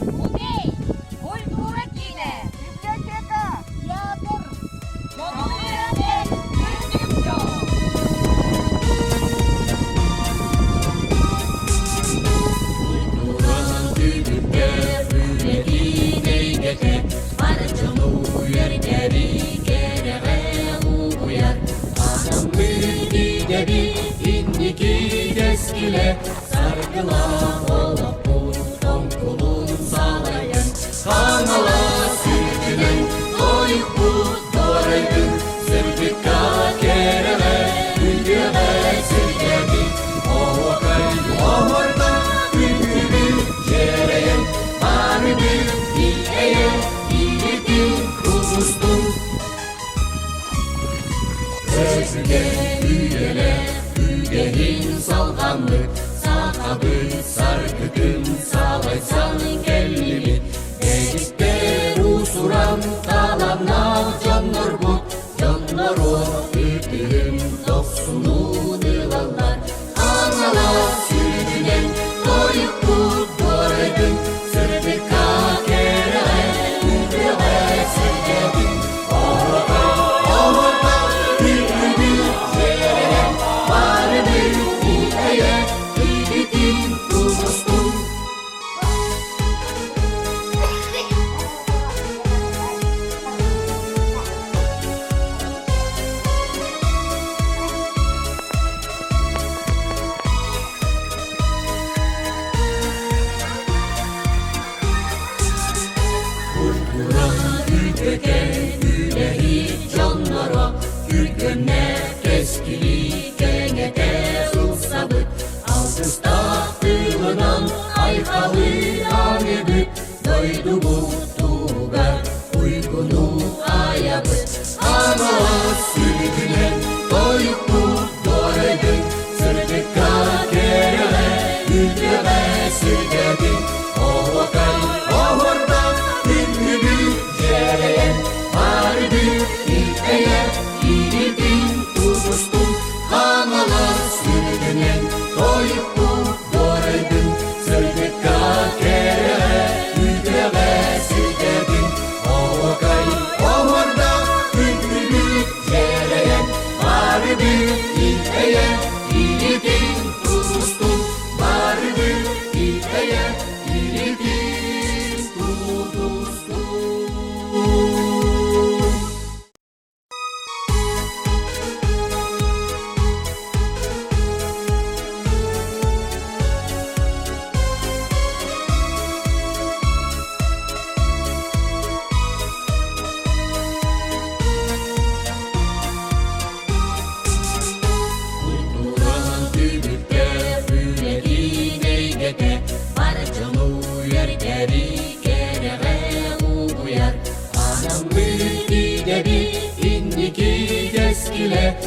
Muzei, kultura Cina, biblioteca, teater, kemudian Egypto. Kultural düdükte üylediğin eygete Parçalı uyar geri kerere uyar Anam müdidedi indiki deskile Sargıla olup bu tonkulun sağlayan Kanala sürtünen doyup bu doğraydın Sırtıka kerere ülgüme sürgedi O vakaydı o horda ülgünü cereyen Harbi diyeye yiğidin kuzustun Özge üyele ügehin salganlık Sakabı sargıdın sağlaysan kellimi Egipte usuran kalanlar canlar bu Canlar o üdüm doksunun yılanlar Anala sürünen doyup bu doğraydın Sırtıka kere üdüme sürgedin Orada üdüm cereyen Var bir diyeye yiğidin kuzustun Kultural ülkede ülehi canlara Ülkene keskili kengete ılsabıt Altısta kılınan aykalı anebi Doydu bu tuğber uygunu ayabıt Anala sürgülen doyup bu doğraydın Sırtıka kerele ülkeme sürgedin O vakay o horda ünlü cereyen Harbi ilkeye yiğidin kuzustun Kanala sürgünen doyup bu doğraydın Sırtıka kerele ülkeme sürgedin O vakay o horda ünlü cereyen Harbi ilkeye yiğidin kuzustun Harbi ilkeye yiğidin kuzustun Kultural düdükte üylediğin eygete Parçalı uyar geri kerere uyar Anam müdidedi indiki deskile